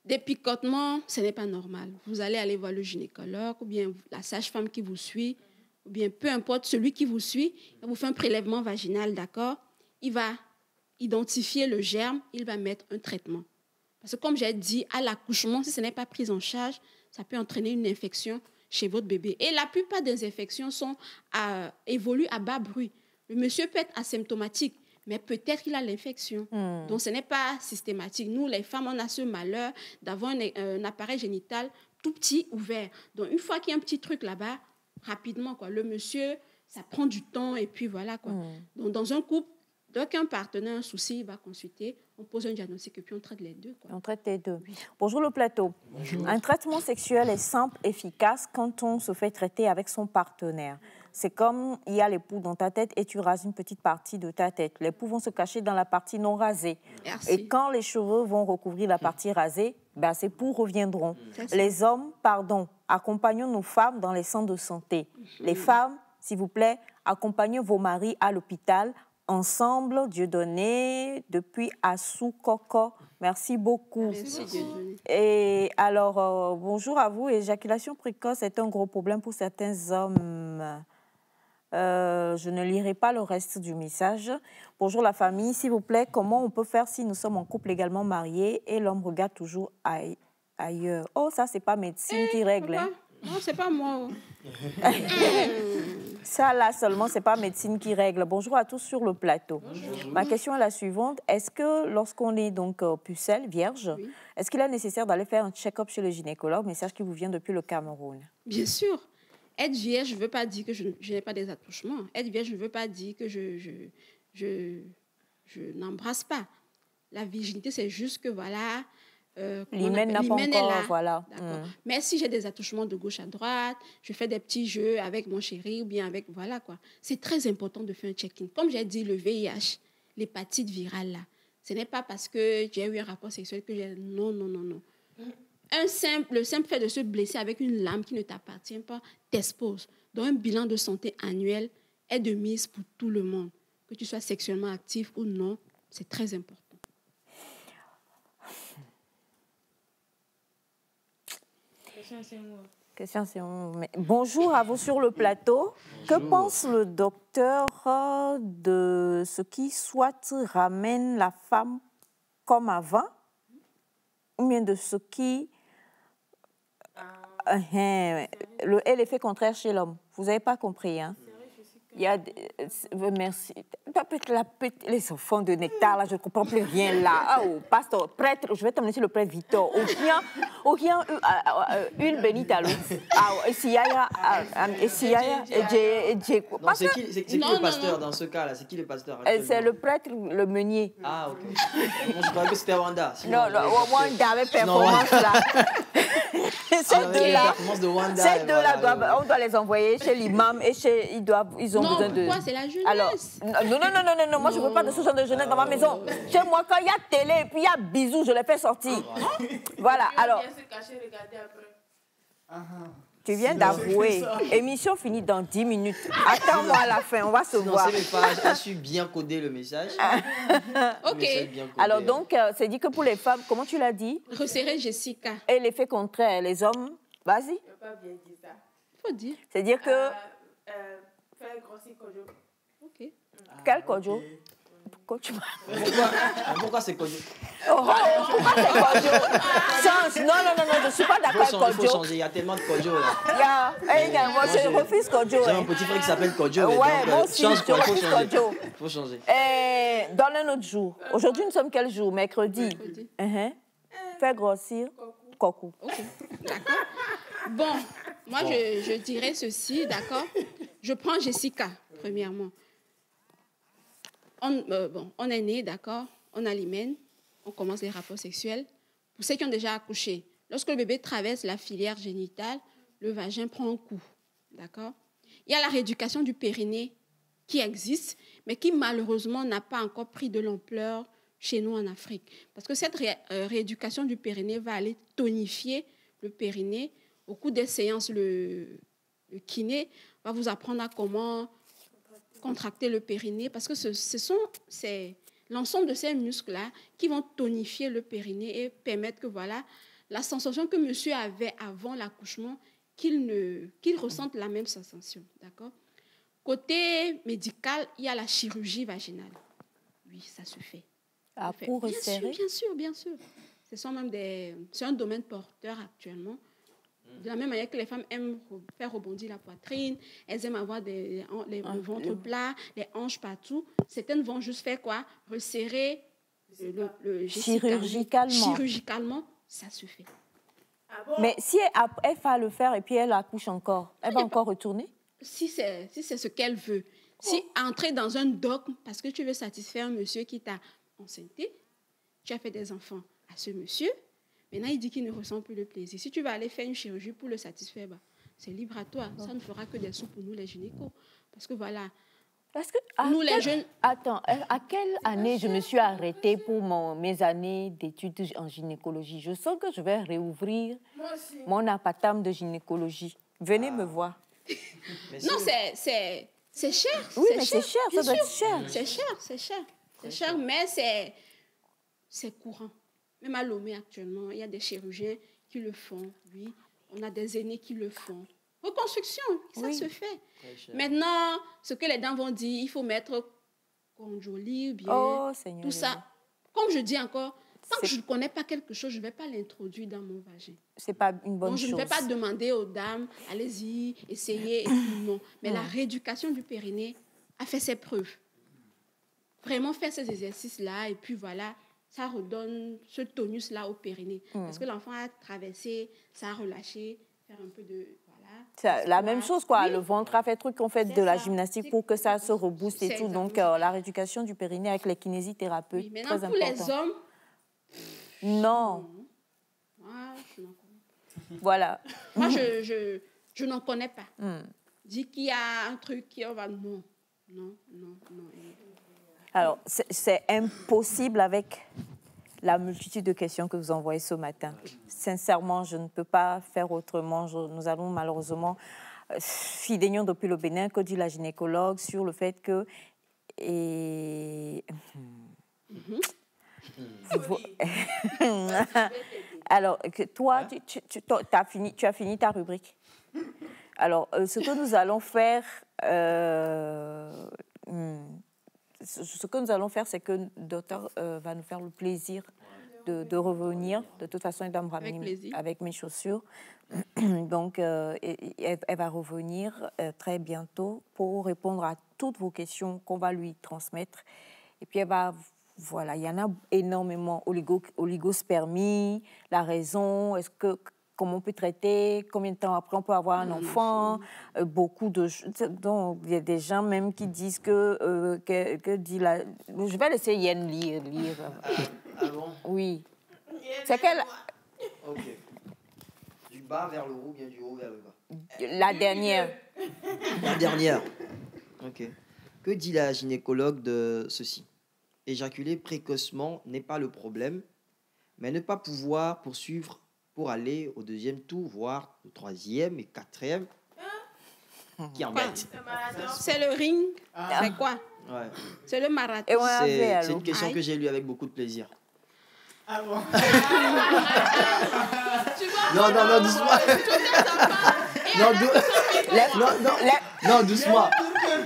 Des picotements, ce n'est pas normal. Vous allez aller voir le gynécologue ou bien la sage-femme qui vous suit, ou bien peu importe celui qui vous suit, il vous fait un prélèvement vaginal, d'accord? Il va identifier le germe, il va mettre un traitement. Parce que comme j'ai dit, à l'accouchement, si ce n'est pas pris en charge, ça peut entraîner une infection chez votre bébé. Et la plupart des infections évoluent à bas bruit. Le monsieur peut être asymptomatique, mais peut-être qu'il a l'infection. Donc, ce n'est pas systématique. Nous, les femmes, on a ce malheur d'avoir un appareil génital tout petit, ouvert. Donc, une fois qu'il y a un petit truc là-bas, rapidement, quoi, le monsieur, ça prend du temps et puis voilà, quoi. Donc, dans un couple, dès qu'un partenaire a un souci, il va consulter, on pose un diagnostic et puis on traite les deux, quoi. On traite les deux. Bonjour le plateau. Bonjour. Un traitement sexuel est simple, efficace quand on se fait traiter avec son partenaire. C'est comme il y a les poux dans ta tête et tu rases une petite partie de ta tête. Les poux vont se cacher dans la partie non rasée. Merci. Et quand les cheveux vont recouvrir la partie rasée, ben ces poux reviendront. Les hommes, accompagnons nos femmes dans les centres de santé. Les femmes, s'il vous plaît, accompagnez vos maris à l'hôpital. Ensemble, Dieu donné, depuis Assou Koko. Merci beaucoup. Merci, Dieu donné. Et alors, bonjour à vous. Éjaculation précoce est un gros problème pour certains hommes. Je ne lirai pas le reste du message. Bonjour la famille, s'il vous plaît, comment on peut faire si nous sommes en couple également mariés et l'homme regarde toujours ailleurs? Oh, ça, c'est pas médecine qui règle. Hein. Non, c'est pas moi. Ça, là, seulement, c'est pas médecine qui règle. Bonjour à tous sur le plateau. Bonjour. Ma question est la suivante. Est-ce que lorsqu'on est donc pucelle, vierge, est-ce qu'il est nécessaire d'aller faire un check-up chez le gynécologue? Message qui vous vient depuis le Cameroun. Bien sûr. Être vierge ne veut pas dire que je n'ai pas des attouchements. Être vierge ne veut pas dire que je n'embrasse pas. La virginité, c'est juste que, voilà... l'hymen n'a pas encore, voilà. Mais si j'ai des attouchements de gauche à droite, je fais des petits jeux avec mon chéri ou bien avec... Voilà, quoi. C'est très important de faire un check-in. Comme j'ai dit, le VIH, l'hépatite virale, là, ce n'est pas parce que j'ai eu un rapport sexuel que j'ai... Non, non, non, non. Le simple fait de se blesser avec une lame qui ne t'appartient pas t'expose. Donc, un bilan de santé annuel est de mise pour tout le monde. Que tu sois sexuellement actif ou non, c'est très important. Question, c'est moi. Bonjour à vous sur le plateau. Bonjour. Que pense le docteur de ce qui soit ramène la femme comme avant, ou bien de ce qui est l'effet contraire chez l'homme? Vous n'avez pas compris, hein? Il y a merci. Les enfants de Nectar, là, je ne comprends plus rien là. Oh, pasteur, prêtre, je vais t'emmener sur le prêtre Victor. Aucun une bénite à l'autre. C'est qui le pasteur dans ce cas-là? C'est qui le pasteur? C'est le prêtre, le meunier. Ah, ok. Moi, je croyais que c'était Wanda. Non, Wanda avec performance là. Ces deux-là, on doit les envoyer chez l'imam et ils ont besoin de... Pourquoi? C'est la jeunesse. Alors, non, moi je ne veux pas de ce genre de jeunesse dans ma maison. Chez moi, quand il y a télé et puis il y a bisous, je les fais sortir. Voilà, alors... Tu viens d'avouer. Émission finie dans 10 minutes. Attends-moi à la fin, on va se voir. Je suis bien codé le message. Ok. Alors donc, c'est dit que pour les femmes, comment tu l'as dit? Resserrer Jessica. Et l'effet contraire, les hommes, vas-y. Je ne peux pas bien dire ça. Il faut dire. C'est-à-dire que... faire grossir Kojo. Ok. Quel Kojo? Pourquoi c'est Kojo? Pourquoi c'est Kojo? Change. Non, je ne suis pas d'accord avec Kojo. Il faut changer, il y a tellement de Kojo là. Moi, je refuse Kojo. J'ai un petit frère qui s'appelle Kojo. Ouais, moi aussi, je refuse Kojo. Il faut changer. Donne un autre jour. Aujourd'hui, nous sommes quel jour? Mercredi. Faire grossir Kokou. Ok, d'accord. Bon, moi, je dirais ceci, d'accord. Je prends Jessica, premièrement. On est né, d'accord. On a l'hymen. On commence les rapports sexuels. Pour ceux qui ont déjà accouché, lorsque le bébé traverse la filière génitale, le vagin prend un coup, d'accord. Il y a la rééducation du périnée qui existe, mais qui malheureusement n'a pas encore pris de l'ampleur chez nous en Afrique. Parce que cette rééducation du périnée va aller tonifier le périnée. Au cours des séances, le kiné va vous apprendre à comment contracter le périnée, parce que c'est l'ensemble de ces muscles-là qui vont tonifier le périnée et permettre que la sensation que monsieur avait avant l'accouchement, qu'il ressente la même sensation. D'accord? Côté médical, il y a la chirurgie vaginale. Oui, ça se fait. Pour resserrer? Bien sûr. C'est un domaine porteur actuellement. De la même manière que les femmes aiment faire rebondir la poitrine, elles aiment avoir le ventre plat, les hanches partout. Certaines vont juste faire quoi? Resserrer le chirurgicalement, ça se fait. Ah bon? Mais si elle va le faire et puis elle accouche encore, elle va encore retourner? Si c'est ce qu'elle veut. Si entrer dans un dogme parce que tu veux satisfaire un monsieur qui t'a enceinté, tu as fait des enfants à ce monsieur, maintenant il dit qu'il ne ressent plus le plaisir. Si tu vas aller faire une chirurgie pour le satisfaire, c'est libre à toi. Ça ne fera que des sous pour nous les gynécos. Parce que voilà. Parce que les jeunes... Attends, à quelle année je me suis arrêtée pour mes années d'études en gynécologie? Je sens que je vais réouvrir mon appartement de gynécologie. Venez me voir. Non, c'est cher. Oui, mais c'est cher, ça doit être cher. C'est cher, mais c'est courant. Même à Lomé actuellement, il y a des chirurgiens qui le font, oui. On a des aînés qui le font. Reconstruction, ça se fait. Maintenant, ce que les dames vont dire, il faut mettre conjolie, bien, tout ça. Comme je dis encore, tant que je ne connais pas quelque chose, je ne vais pas l'introduire dans mon vagin. Ce n'est pas une bonne chose. Je ne vais pas demander aux dames, allez-y, essayez, et tout, non. Mais la rééducation du périnée a fait ses preuves. Vraiment faire ces exercices-là, et puis voilà, ça redonne ce tonus-là au périnée. Parce que l'enfant a traversé, ça a relâché, faire un peu de... C'est la même chose, quoi. Oui. Le ventre a fait truc qu'on fait de la gymnastique pour que ça se rebooste et tout. Donc, la rééducation du périnée avec les kinésithérapeutes, maintenant, très pour important. les hommes... Non. Moi, je n'en connais pas. Voilà. Moi, je n'en connais pas. Dis qu'il y a un truc qui va... Non. Alors, c'est impossible avec la multitude de questions que vous envoyez ce matin. Sincèrement, je ne peux pas faire autrement. Nous allons malheureusement... Fidénion depuis le Bénin, que dit la gynécologue sur le fait que... Alors, toi, tu as fini ta rubrique. Alors, ce que nous allons faire... Ce que nous allons faire, c'est que le docteur va nous faire le plaisir de revenir. De toute façon, il doit me ramener avec mes chaussures. Donc, elle va revenir très bientôt pour répondre à toutes vos questions qu'on va lui transmettre. Et puis, elle va... Voilà, il y en a énormément. Oligospermie, la raison, comment on peut traiter, combien de temps après on peut avoir un enfant, beaucoup de... Donc, il y a des gens même qui disent que dit la... Je vais laisser Yen lire. Ah bon? Oui. C'est quelle... Ok. Du bas vers le haut, bien du haut vers le bas. La dernière. La dernière. Ok. Que dit la gynécologue de ceci? Éjaculer précocement n'est pas le problème, mais ne pas pouvoir poursuivre pour aller au deuxième tour, voire au troisième et quatrième, qui embête. C'est le ring. C'est quoi? Ouais. C'est le marathon. C'est une question que j'ai lue avec beaucoup de plaisir. Ah bon? Non, doucement. Non, doucement.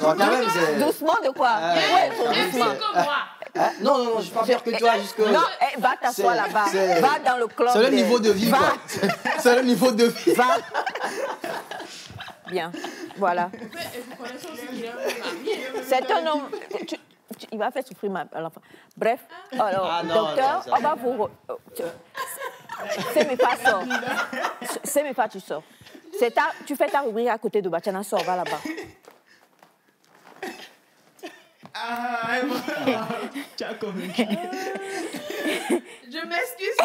Non, quand même, c'est... Doucement de quoi? Doucement. Hein? Non, je ne suis pas pire que toi jusque. Non, va t'asseoir là-bas. Va dans le club. C'est le niveau de vie, quoi. C'est le niveau de vie. Va. Bien, voilà. Et vous connaissez aussi qu'il est un mari. C'est un homme... il va faire souffrir à l'enfant. Bref, alors, docteur, on va vous... C'est mes pas, sort. C'est mes pas, tu sors. Tu fais ta rubrique à côté de Bachana, sors, va là-bas. Tu as convaincu. Je m'excuse.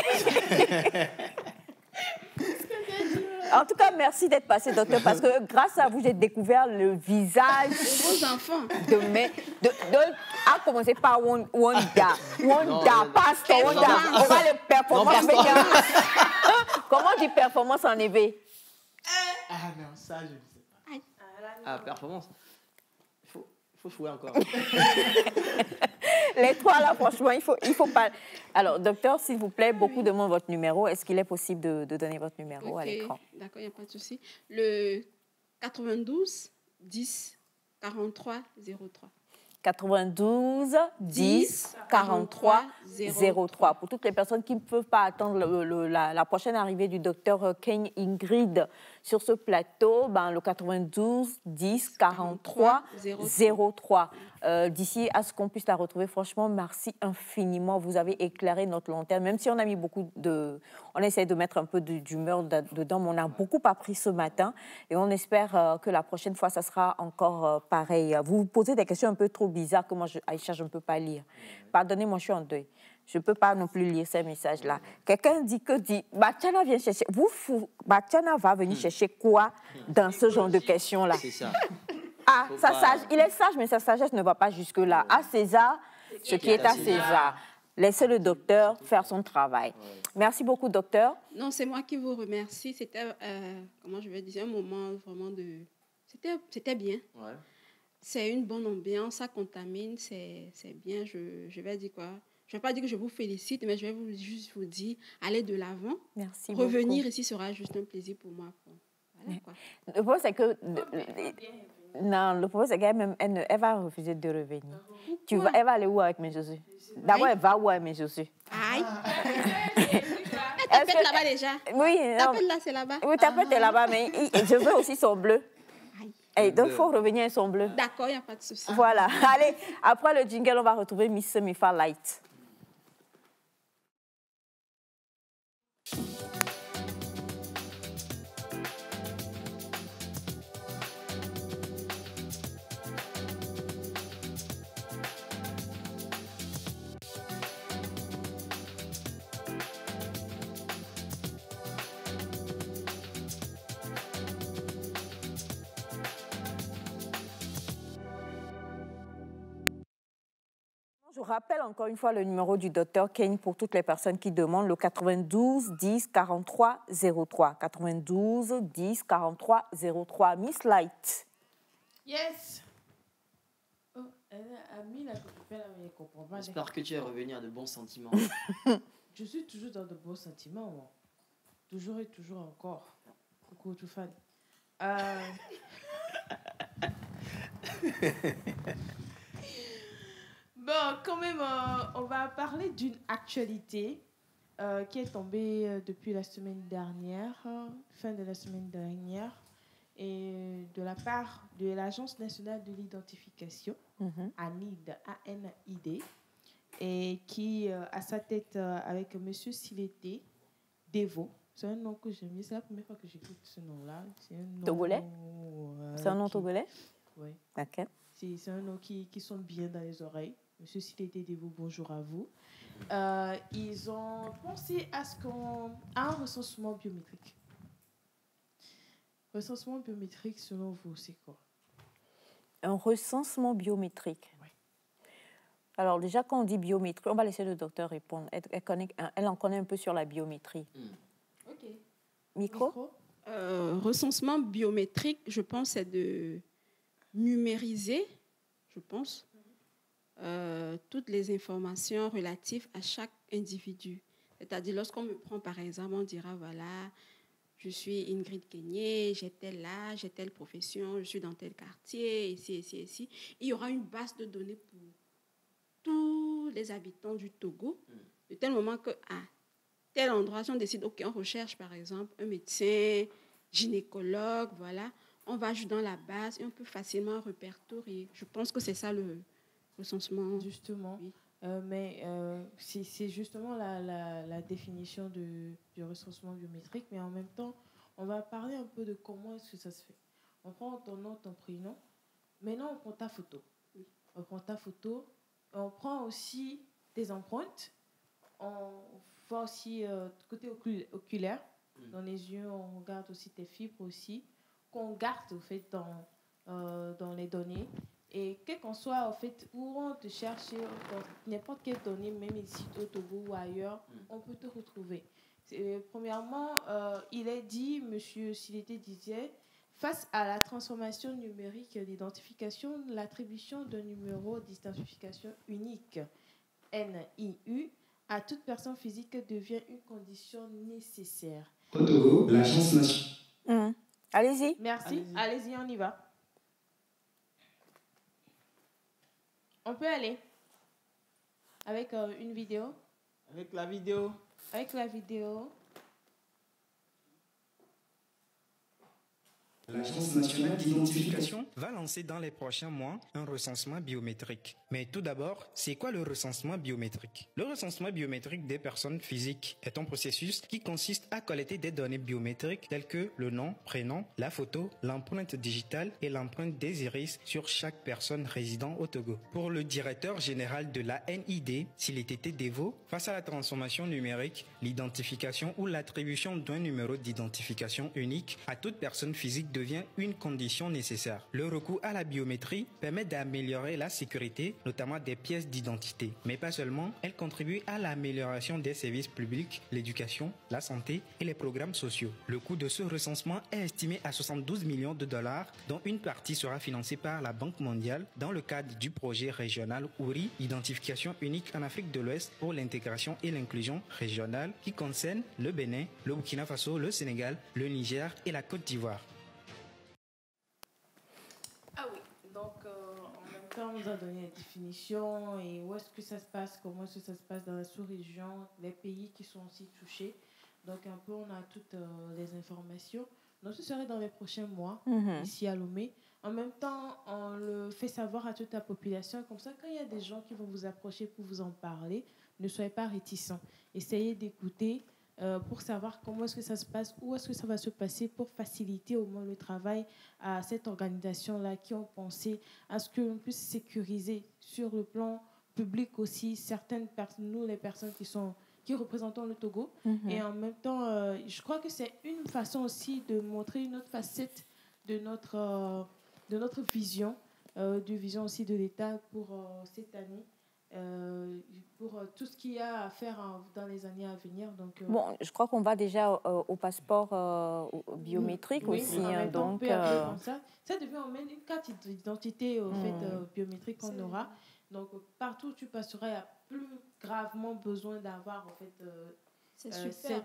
En tout cas, merci d'être passé, docteur, parce que grâce à vous, j'ai découvert le visage Vos enfants. à commencer par Wanda, Pastor Wanda. On va les performances. Comment on dit performance en éveil? Ah non, ça, je ne sais pas. Ah, performance. Il faut jouer encore. Les trois, là, franchement, il faut pas... Alors, docteur, s'il vous plaît, beaucoup demandent votre numéro. Est-ce qu'il est possible de donner votre numéro à l'écran? D'accord, il n'y a pas de souci. Le 92 10 43 03. 92 10 43 03. Pour toutes les personnes qui ne peuvent pas attendre la prochaine arrivée du docteur Kane Ingrid sur ce plateau, le 92 10 43 03. D'ici à ce qu'on puisse la retrouver, franchement, merci infiniment. Vous avez éclairé notre lanterne, même si on a mis beaucoup de... On essaie de mettre un peu d'humeur dedans, mais on a beaucoup appris ce matin et on espère que la prochaine fois, ça sera encore pareil. Vous vous posez des questions un peu trop bizarres que moi, Aïcha, je ne peux pas lire. Pardonnez-moi, je suis en deuil. Je ne peux pas non plus lire ces messages-là. Quelqu'un dit Bachana vient chercher... Bachana va venir chercher quoi dans ce genre de questions-là? C'est ça. Ah, il est sage, mais sa sagesse ne va pas jusque-là. À César, ce qui est à César. Laissez le docteur faire son travail. Merci beaucoup, docteur. Non, c'est moi qui vous remercie. C'était, comment je vais dire, un moment vraiment de... C'était bien. Ouais. C'est une bonne ambiance, ça contamine, c'est bien. Je vais dire quoi? Je ne vais pas dire que je vous félicite, mais je vais juste vous dire, allez de l'avant. Merci Revenir beaucoup. Ici sera juste un plaisir pour moi. Voilà, quoi. Le problème, c'est que... Non, le problème, c'est qu'elle va refuser de revenir. Elle va aller où avec mes chaussures? D'abord, elle va où avec mes chaussures? Aïe! Elle t'appelle là-bas déjà? Oui. T'appelles là, c'est là-bas? Oui, t'appelles là-bas, mais je veux aussi son bleu. Et donc, il faut revenir avec son bleu. D'accord, il n'y a pas de souci. Voilà. Allez, après le jingle, on va retrouver Miss Mifa Light. Je rappelle encore une fois le numéro du docteur Kane pour toutes les personnes qui demandent, le 92 10 43 03. 92 10 43 03. Miss Light. Yes. Oh, elle a mis la copine, mais elle comprend pas. J'espère que tu es revenu à de bons sentiments. Je suis toujours dans de bons sentiments, moi. Toujours et toujours encore. Coucou, tout fan. Bon, quand même, on va parler d'une actualité qui est tombée depuis la semaine dernière, fin de la semaine dernière, et de la part de l'Agence nationale de l'identification, ANID, A-N-I-D, et qui a sa tête avec M. Silété Devo. C'est un nom que j'aime bien, c'est la première fois que j'écoute ce nom-là. C'est un nom togolais? C'est un nom togolais? Oui. Ok. C'est un nom qui sonne bien dans les oreilles. Monsieur Silété Devo, bonjour à vous. Ils ont pensé à un recensement biométrique. Recensement biométrique, selon vous, c'est quoi? Un recensement biométrique. Oui. Alors déjà, quand on dit biométrie, on va laisser le docteur répondre. Elle en connaît un peu sur la biométrie. OK. Micro? Recensement biométrique, je pense, c'est de numériser, je pense, toutes les informations relatives à chaque individu. C'est-à-dire, lorsqu'on me prend, par exemple, on dira, voilà, je suis Ingrid Kenyé, j'ai tel âge, j'ai telle profession, je suis dans tel quartier, ici. Il y aura une base de données pour tous les habitants du Togo, de tel moment que à tel endroit, si on décide, OK, on recherche par exemple un médecin, gynécologue, voilà, on va juste dans la base et on peut facilement répertorier. Je pense que c'est ça le recensement. Justement. Oui. Mais c'est justement la définition du recensement biométrique, mais en même temps, on va parler un peu de comment est-ce que ça se fait. On prend ton nom, ton prénom. Maintenant, on prend ta photo. Oui. On prend ta photo. On prend aussi tes empreintes. On voit aussi côté oculaire. Dans les yeux, on regarde aussi tes fibres aussi, qu'on garde au fait dans les données. Et quel qu'on soit, en fait, où on te cherche, dans n'importe quelle donnée, même ici au Togo ou ailleurs, on peut te retrouver. Premièrement, il est dit, monsieur Silete disait, face à la transformation numérique d'identification, l'attribution d'un numéro d'identification unique, NIU, à toute personne physique devient une condition nécessaire. Au Togo, l'Agence nationale. Allez-y. Merci. Allez-y, on y va. On peut aller avec une vidéo. Avec la vidéo. Avec la vidéo. L'Agence nationale d'identification va lancer dans les prochains mois un recensement biométrique. Mais tout d'abord, c'est quoi le recensement biométrique? Le recensement biométrique des personnes physiques est un processus qui consiste à collecter des données biométriques telles que le nom, prénom, la photo, l'empreinte digitale et l'empreinte des iris sur chaque personne résidant au Togo. Pour le directeur général de la NID, Silete Devo, face à la transformation numérique, l'identification ou l'attribution d'un numéro d'identification unique à toute personne physique devient une condition nécessaire. Le recours à la biométrie permet d'améliorer la sécurité, notamment des pièces d'identité. Mais pas seulement, elle contribue à l'amélioration des services publics, l'éducation, la santé et les programmes sociaux. Le coût de ce recensement est estimé à 72 millions de dollars, dont une partie sera financée par la Banque mondiale dans le cadre du projet régional OURI, identification unique en Afrique de l'Ouest pour l'intégration et l'inclusion régionale, qui concerne le Bénin, le Burkina Faso, le Sénégal, le Niger et la Côte d'Ivoire. Ah oui, donc en même temps, on nous a donné la définition et où est-ce que ça se passe, comment est-ce que ça se passe dans la sous-région, les pays qui sont aussi touchés. Donc un peu, on a toutes les informations. Donc ce serait dans les prochains mois, ici à Lomé. En même temps, on le fait savoir à toute la population. Comme ça, quand il y a des gens qui vont vous approcher pour vous en parler, ne soyez pas réticents. Essayez d'écouter pour savoir comment est-ce que ça se passe, où est-ce que ça va se passer pour faciliter au moins le travail à cette organisation-là qui ont pensé à ce qu'on puisse sécuriser sur le plan public aussi certaines personnes, nous les personnes qui représentons le Togo. Et en même temps, je crois que c'est une façon aussi de montrer une autre facette de notre vision, vision aussi de l'État pour cette année. Pour tout ce qu'il y a à faire dans les années à venir. Donc, bon, je crois qu'on va déjà au passeport biométrique aussi. Hein, donc, comme ça devient même une carte d'identité biométrique qu'on aura. Donc, partout où tu passeras, il y a plus gravement besoin d'avoir en fait. C'est super.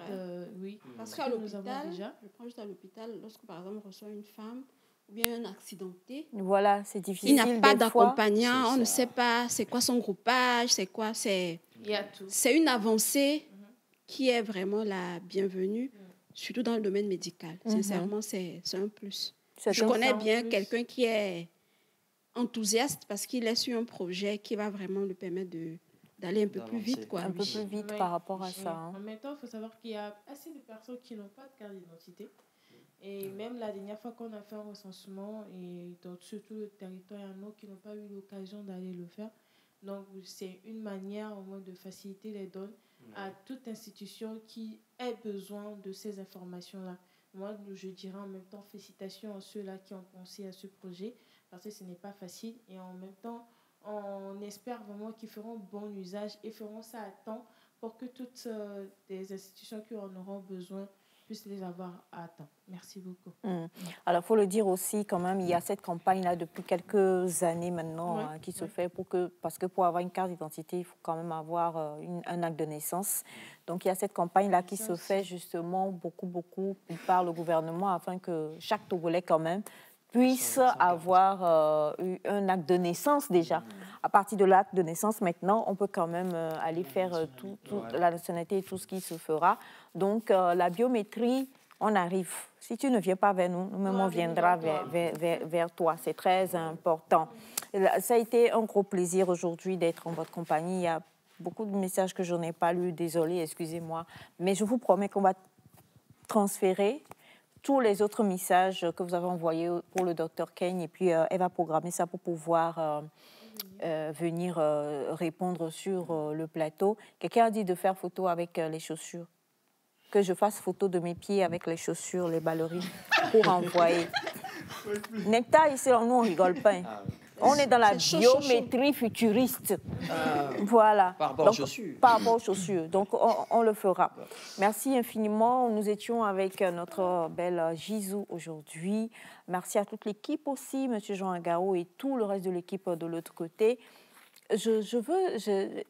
Oui. Parce qu'à l'hôpital, je prends juste à l'hôpital, lorsque par exemple on reçoit une femme ou bien un accidenté. Voilà, c'est difficile. Il n'y a pas d'accompagnant, on ne sait pas c'est quoi son groupage, c'est quoi, c'est une avancée qui est vraiment la bienvenue, surtout dans le domaine médical. Sincèrement, c'est un plus. Je connais bien quelqu'un qui est enthousiaste parce qu'il est sur un projet qui va vraiment lui permettre d'aller un peu plus vite. Un peu plus vite par rapport à ça. Hein. En même temps, il faut savoir qu'il y a assez de personnes qui n'ont pas de carte d'identité. Et même la dernière fois qu'on a fait un recensement, et sur tout le territoire, il y en a qui n'ont pas eu l'occasion d'aller le faire. Donc, c'est une manière au moins de faciliter les données à toute institution qui ait besoin de ces informations-là. Moi, je dirais en même temps félicitations à ceux-là qui ont pensé à ce projet, parce que ce n'est pas facile. Et en même temps, on espère vraiment qu'ils feront bon usage et feront ça à temps pour que toutes les institutions qui en auront besoin puissent les avoir à temps. Merci beaucoup. Alors, il faut le dire aussi, quand même, il y a cette campagne-là depuis quelques années maintenant qui se fait parce que pour avoir une carte d'identité, il faut quand même avoir un acte de naissance. Donc, il y a cette campagne-là qui se fait justement beaucoup par le gouvernement afin que chaque Togolais, quand même, puisse avoir un acte de naissance déjà, à partir de l'acte de naissance, maintenant, on peut quand même aller faire la nationalité et tout ce qui se fera. Donc, la biométrie, on arrive. Si tu ne viens pas vers nous, nous-mêmes, on viendra vers toi. C'est très important. Ça a été un gros plaisir aujourd'hui d'être en votre compagnie. Il y a beaucoup de messages que je n'ai pas lus. Désolée, excusez-moi. Mais je vous promets qu'on va transférer tous les autres messages que vous avez envoyés pour le Dr Kane. Et puis, elle va programmer ça pour pouvoir venir répondre sur le plateau. Quelqu'un a dit de faire photo avec les chaussures. Que je fasse photo de mes pieds avec les chaussures, les ballerines, pour envoyer. Nectar, ici, nous, on rigole pas. Hein. On est dans la biométrie futuriste. Voilà. Par rapport aux chaussures. Par rapport aux chaussures. Donc, on le fera. Merci infiniment. Nous étions avec notre belle Gisou aujourd'hui. Merci à toute l'équipe aussi, M. Jean Agao et tout le reste de l'équipe de l'autre côté.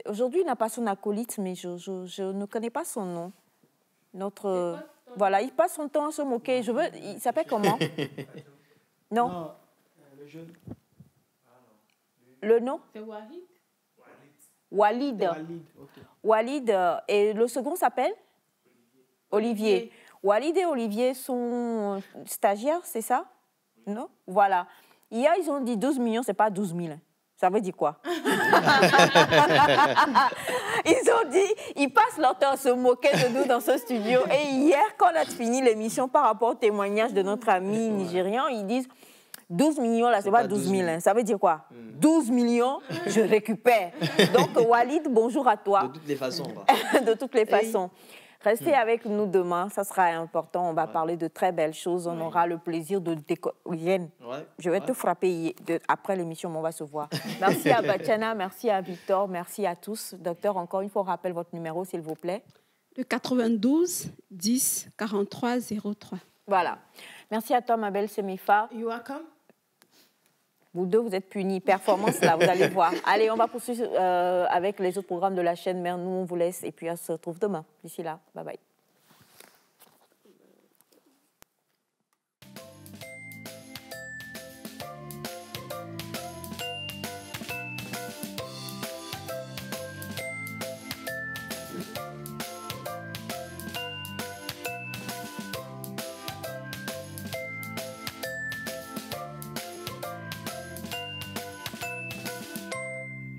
Aujourd'hui, il n'a pas son acolyte, mais je ne connais pas son nom. Voilà, il passe son temps à se moquer. Il s'appelle comment? Non. Le jeune. Le nom? C'est Walid. Walid. Okay. Walid. Et le second s'appelle? Olivier. Walid et Olivier sont stagiaires, c'est ça? Non? Voilà. Hier, ils ont dit 12 millions, c'est pas 12 000. Ça veut dire quoi? Ils ont dit, ils passent leur temps à se moquer de nous dans ce studio. Et hier, quand on a fini l'émission par rapport au témoignage de notre ami nigérian, ils disent 12 millions, là, c'est pas 12 000. Hein. Ça veut dire quoi? 12 millions, je récupère. Donc, Walid, bonjour à toi. De toutes les façons. De toutes les façons. Restez avec nous demain, ça sera important. On va parler de très belles choses. On aura le plaisir de découvrir. Je vais te frapper après l'émission, mais on va se voir. Merci à Batiana, merci à Victor, merci à tous. Docteur, encore une fois, rappelle votre numéro, s'il vous plaît. Le 92 10 43 03. Voilà. Merci à toi, ma belle Semifa. You welcome. Vous deux, vous êtes punis. Performance, là, vous allez voir. Allez, on va poursuivre avec les autres programmes de la chaîne mère. Nous, on vous laisse et puis on se retrouve demain. D'ici là, bye bye.